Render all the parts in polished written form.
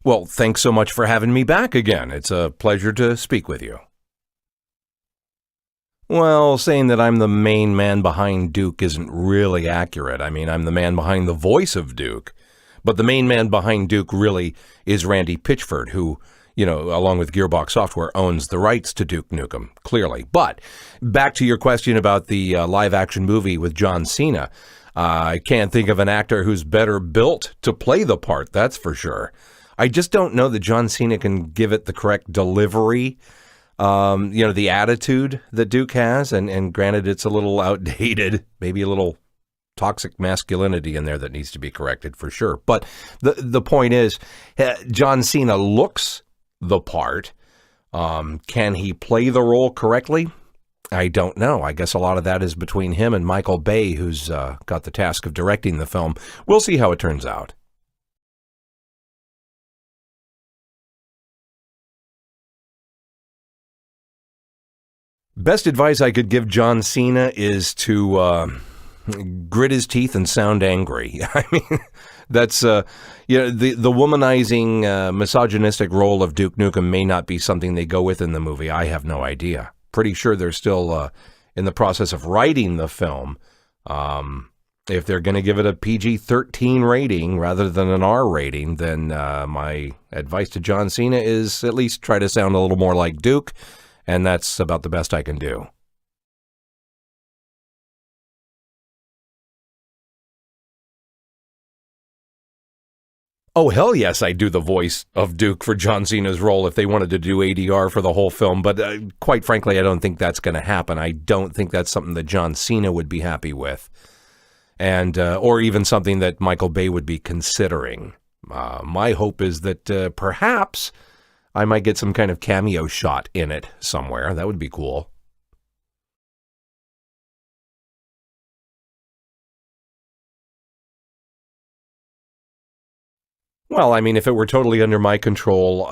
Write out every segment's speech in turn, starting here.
Well, thanks so much for having me back again. It's a pleasure to speak with you. Well, saying that I'm the main man behind Duke isn't really accurate. I mean, I'm the man behind the voice of Duke. But the main man behind Duke really is Randy Pitchford, who, along with Gearbox Software, owns the rights to Duke Nukem, clearly. But back to your question about the live-action movie with John Cena. I can't think of an actor who's better built to play the part, that's for sure. I just don't know that John Cena can give it the correct delivery, the attitude that Duke has. And granted, it's a little outdated, maybe a little toxic masculinity in there that needs to be corrected for sure. But the point is, John Cena looks the part. Can he play the role correctly? I don't know. I guess a lot of that is between him and Michael Bay, who's got the task of directing the film. We'll see how it turns out. Best advice I could give John Cena is to grit his teeth and sound angry. I mean, that's the womanizing, misogynistic role of Duke Nukem may not be something they go with in the movie. I have no idea. Pretty sure they're still in the process of writing the film. If they're going to give it a PG-13 rating rather than an R rating, then my advice to John Cena is at least try to sound a little more like Duke. And that's about the best I can do. Oh, hell yes, I'd do the voice of Duke for John Cena's role if they wanted to do ADR for the whole film. But quite frankly, I don't think that's going to happen. I don't think that's something that John Cena would be happy with. And or even something that Michael Bay would be considering. My hope is that perhaps I might get some kind of cameo shot in it somewhere. That would be cool. Well, I mean, if it were totally under my control,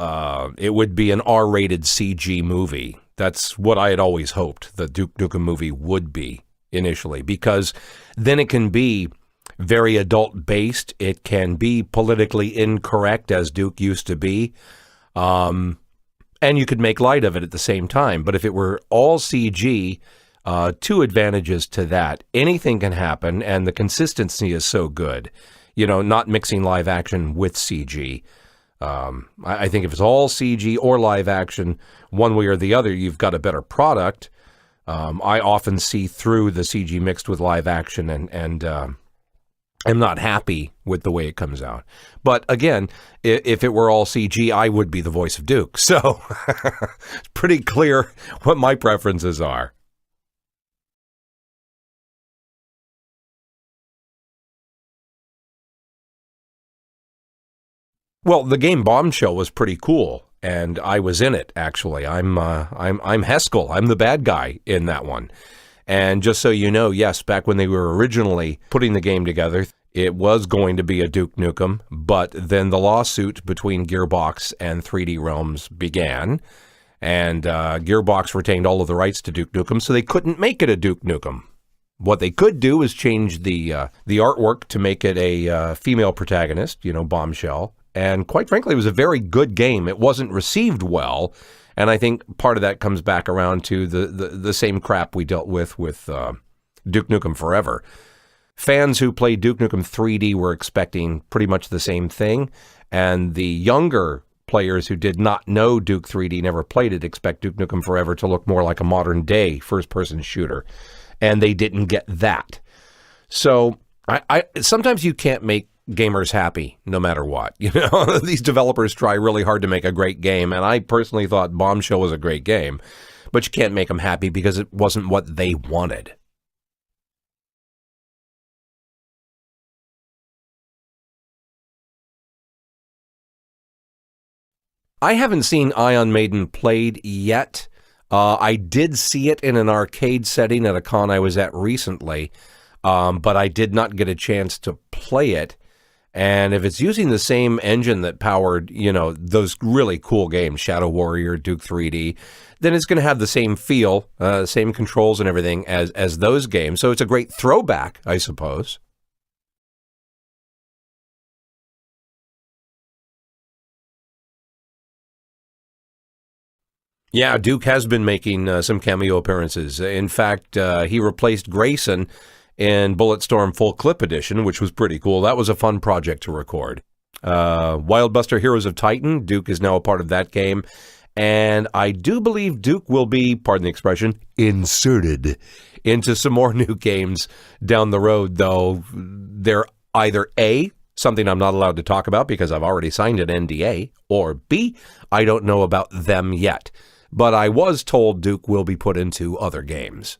it would be an R-rated CG movie. That's what I had always hoped the Duke Nukem movie would be initially, because then it can be very adult-based. It can be politically incorrect, as Duke used to be. And you could make light of it at the same time. But if it were all CG, two advantages to that. Anything can happen, and the consistency is so good. Not mixing live action with CG. I think if it's all CG or live action, one way or the other, you've got a better product. I often see through the CG mixed with live action, and I'm not happy with the way it comes out. But again, if it were all CG, I would be the voice of Duke. So it's pretty clear what my preferences are. Well, the game Bombshell was pretty cool, and I was in it, actually. I'm Heskel. I'm the bad guy in that one. And just so you know, yes, back when they were originally putting the game together, it was going to be a Duke Nukem, but then the lawsuit between Gearbox and 3D Realms began, and Gearbox retained all of the rights to Duke Nukem, so they couldn't make it a Duke Nukem. What they could do is change the artwork to make it a female protagonist, Bombshell, and quite frankly, it was a very good game. It wasn't received well, and I think part of that comes back around to the same crap we dealt with Duke Nukem Forever. Fans who played Duke Nukem 3D were expecting pretty much the same thing, and the younger players who did not know Duke 3D, never played it, expect Duke Nukem Forever to look more like a modern-day first-person shooter, and they didn't get that. So I sometimes you can't make gamers happy no matter what. These developers try really hard to make a great game, and I personally thought Bombshell was a great game, but you can't make them happy because it wasn't what they wanted. I haven't seen Ion Maiden played yet. I did see it in an arcade setting at a con I was at recently, but I did not get a chance to play it. And if it's using the same engine that powered, those really cool games, Shadow Warrior, Duke 3D, then it's going to have the same feel, same controls and everything as those games. So it's a great throwback, I suppose. Yeah, Duke has been making some cameo appearances. In fact, he replaced Grayson in Bulletstorm Full Clip Edition, which was pretty cool. That was a fun project to record. Wildbuster Heroes of Titan, Duke is now a part of that game. And I do believe Duke will be, pardon the expression, inserted into some more new games down the road, though they're either A, something I'm not allowed to talk about because I've already signed an NDA, or B, I don't know about them yet. But I was told Duke will be put into other games.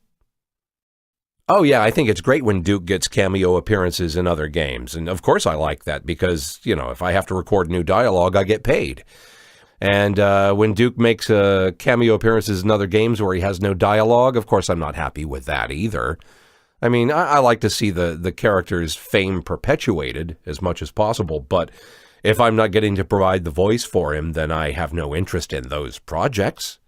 Oh yeah, I think it's great when Duke gets cameo appearances in other games. And of course I like that because, if I have to record new dialogue, I get paid. And when Duke makes cameo appearances in other games where he has no dialogue, of course I'm not happy with that either. I mean, I like to see the character's fame perpetuated as much as possible, but if I'm not getting to provide the voice for him, then I have no interest in those projects.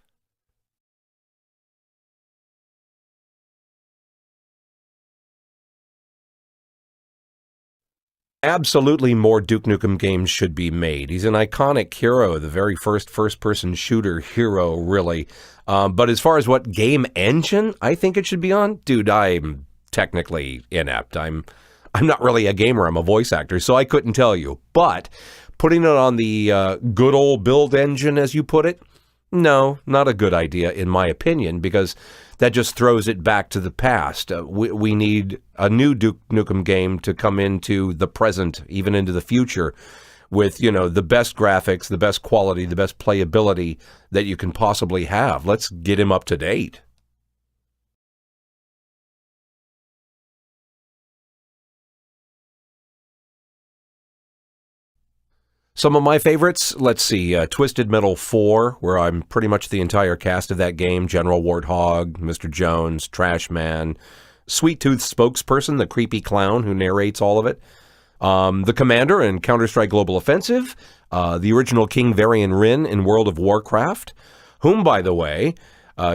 Absolutely more Duke Nukem games should be made. He's an iconic hero, the very first first-person shooter hero, really. But as far as what game engine I think it should be on, dude, I'm technically inept. I'm not really a gamer, I'm a voice actor, so I couldn't tell you. But putting it on the good old build engine, as you put it, no, not a good idea, in my opinion, because that just throws it back to the past. We need a new Duke Nukem game to come into the present, even into the future, with, the best graphics, the best quality, the best playability that you can possibly have. Let's get him up to date. Some of my favorites, let's see, Twisted Metal 4, where I'm pretty much the entire cast of that game, General Warthog, Mr. Jones, Trash Man, Sweet Tooth spokesperson, the creepy clown who narrates all of it, the Commander in Counter-Strike Global Offensive, the original King Varian Wrynn in World of Warcraft, whom, by the way,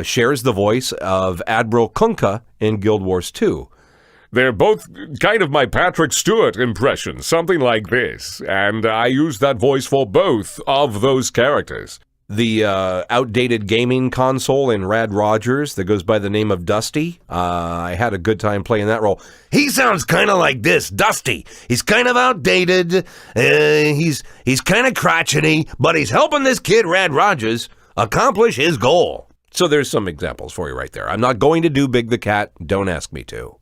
shares the voice of Admiral Kunkka in Guild Wars 2. They're both kind of my Patrick Stewart impression, something like this, and I use that voice for both of those characters. The outdated gaming console in Rad Rogers that goes by the name of Dusty. I had a good time playing that role. He sounds kind of like this, Dusty. He's kind of outdated, he's kind of crotchety, but he's helping this kid, Rad Rogers, accomplish his goal. So there's some examples for you right there. I'm not going to do Big the Cat, don't ask me to.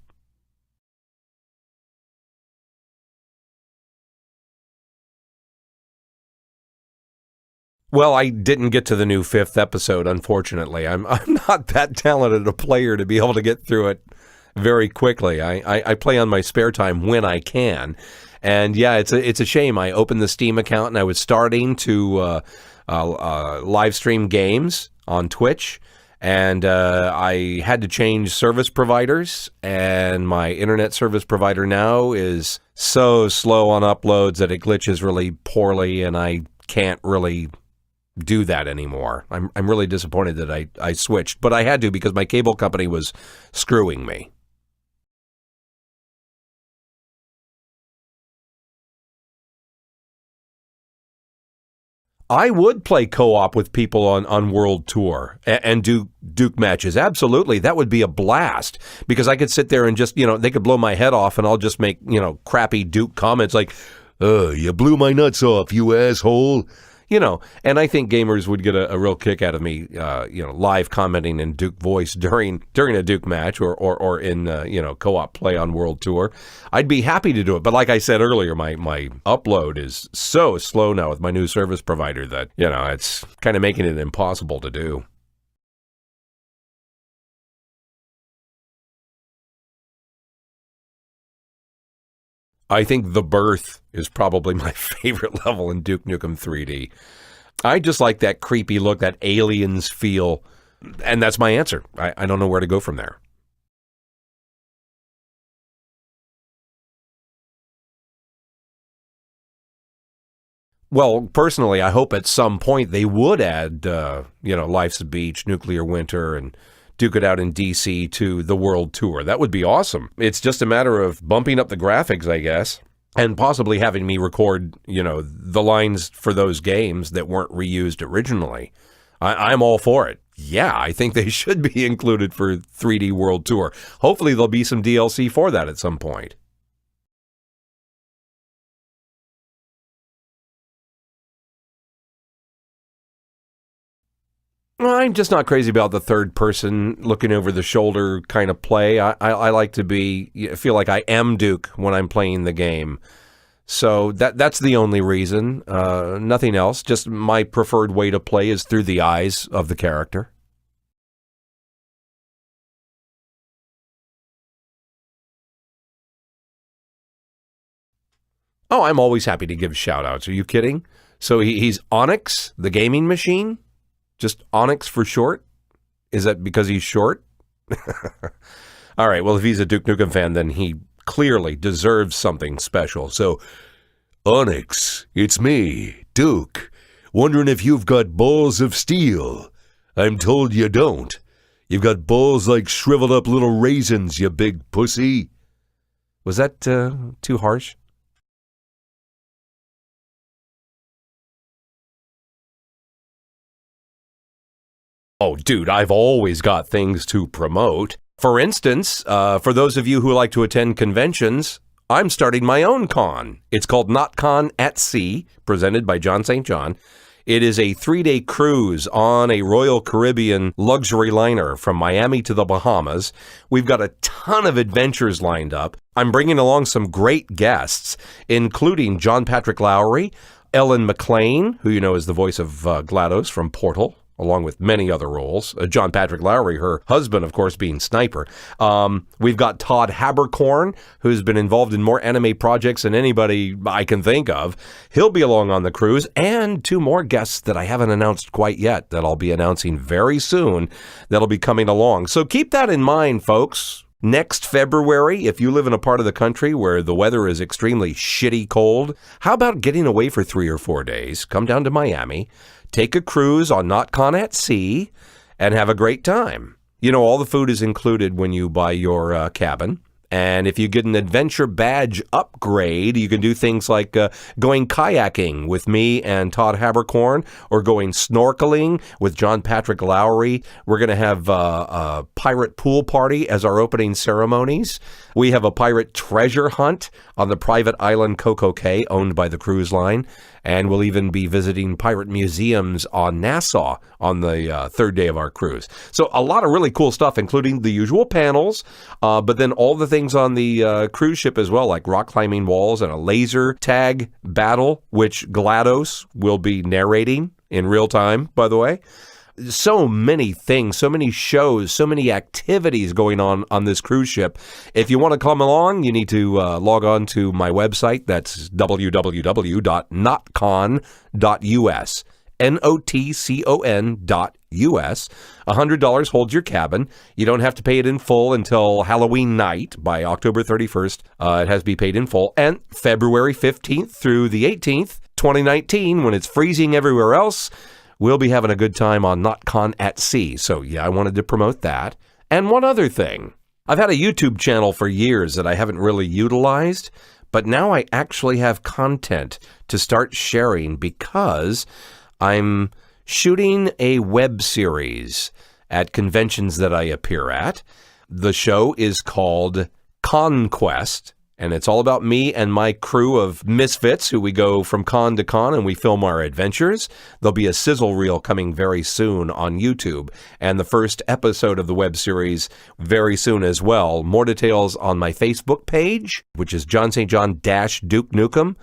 Well, I didn't get to the new 5th episode, unfortunately. I'm not that talented a player to be able to get through it very quickly. I play on my spare time when I can. And yeah, it's a shame. I opened the Steam account and I was starting to live stream games on Twitch. And I had to change service providers. And my internet service provider now is so slow on uploads that it glitches really poorly. And I can't really do that anymore. I'm really disappointed that I switched, but I had to because my cable company was screwing me. I would play co-op with people on World Tour and do Duke matches. Absolutely. That would be a blast because I could sit there and just, they could blow my head off and I'll just make, crappy Duke comments like, you blew my nuts off, you asshole. And I think gamers would get a real kick out of me, live commenting in Duke voice during a Duke match or in, co-op play on World Tour. I'd be happy to do it. But like I said earlier, my upload is so slow now with my new service provider that, it's kind of making it impossible to do. I think The Birth is probably my favorite level in Duke Nukem 3D. I just like that creepy look, that aliens feel, and that's my answer. I don't know where to go from there. Well, personally, I hope at some point they would add, Life's a Beach, Nuclear Winter, and duke it out in DC to the World Tour. That would be awesome. It's just a matter of bumping up the graphics, I guess, and possibly having me record, the lines for those games that weren't reused originally. I'm all for it. Yeah, I think they should be included for 3D World Tour. Hopefully there'll be some DLC for that at some point. Well, I'm just not crazy about the third person looking over the shoulder kind of play. I like to feel like I am Duke when I'm playing the game. So that's the only reason. Nothing else. Just my preferred way to play is through the eyes of the character. Oh, I'm always happy to give shout outs. Are you kidding? So he's Onyx, the gaming machine? Just Onyx for short? Is that because he's short? All right, well, if he's a Duke Nukem fan, then he clearly deserves something special. So, Onyx, it's me, Duke. Wondering if you've got balls of steel. I'm told you don't. You've got balls like shriveled up little raisins, you big pussy. Was that too harsh? Oh, dude, I've always got things to promote. For instance, for those of you who like to attend conventions, I'm starting my own con. It's called NotCon at Sea, presented by John St. John. It is a 3-day cruise on a Royal Caribbean luxury liner from Miami to the Bahamas. We've got a ton of adventures lined up. I'm bringing along some great guests, including John Patrick Lowry, Ellen McLean, who you know is the voice of GLaDOS from Portal, along with many other roles. John Patrick Lowry, her husband, of course, being Sniper. We've got Todd Haberkorn, who's been involved in more anime projects than anybody I can think of. He'll be along on the cruise, and 2 more guests that I haven't announced quite yet that I'll be announcing very soon that'll be coming along. So keep that in mind, folks. Next February, if you live in a part of the country where the weather is extremely shitty cold, how about getting away for 3 or 4 days? Come down to Miami, take a cruise on NotCon at Sea, and have a great time. You know, all the food is included when you buy your cabin. And if you get an adventure badge upgrade, you can do things like going kayaking with me and Todd Haberkorn, or going snorkeling with John Patrick Lowry. We're going to have a pirate pool party as our opening ceremonies. We have a pirate treasure hunt on the private island Coco Cay, owned by the cruise line. And we'll even be visiting pirate museums on Nassau on the 3rd day of our cruise. So a lot of really cool stuff, including the usual panels, but then all the things on the cruise ship as well, like rock climbing walls and a laser tag battle, which GLaDOS will be narrating in real time, by the way. So many things, so many shows, so many activities going on this cruise ship. If you want to come along, you need to log on to my website. That's www.notcon.us. NOTCON.us. $100 holds your cabin. You don't have to pay it in full until Halloween night by October 31st. It has to be paid in full. And February 15th through the 18th, 2019, when it's freezing everywhere else, we'll be having a good time on NotCon at Sea. So yeah, I wanted to promote that. And one other thing. I've had a YouTube channel for years that I haven't really utilized, but now I actually have content to start sharing because I'm shooting a web series at conventions that I appear at. The show is called Conquest, and it's all about me and my crew of misfits who we go from con to con and we film our adventures. There'll be a sizzle reel coming very soon on YouTube, and the first episode of the web series very soon as well. More details on my Facebook page, which is John St. John Duke Nukem.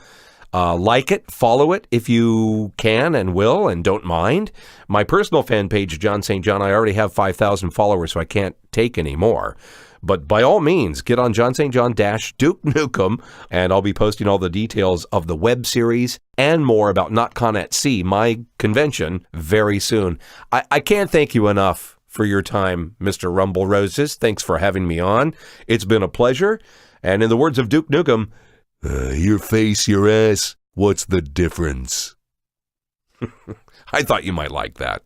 Like it, follow it if you can and will and don't mind. My personal fan page, John St. John, I already have 5,000 followers, so I can't take any more. But by all means, get on John St. John Duke Nukem, and I'll be posting all the details of the web series and more about NotCon at Sea, my convention, very soon. I can't thank you enough for your time, Mr. Rumble Roses. Thanks for having me on. It's been a pleasure. And in the words of Duke Nukem, your face, your ass, what's the difference? I thought you might like that.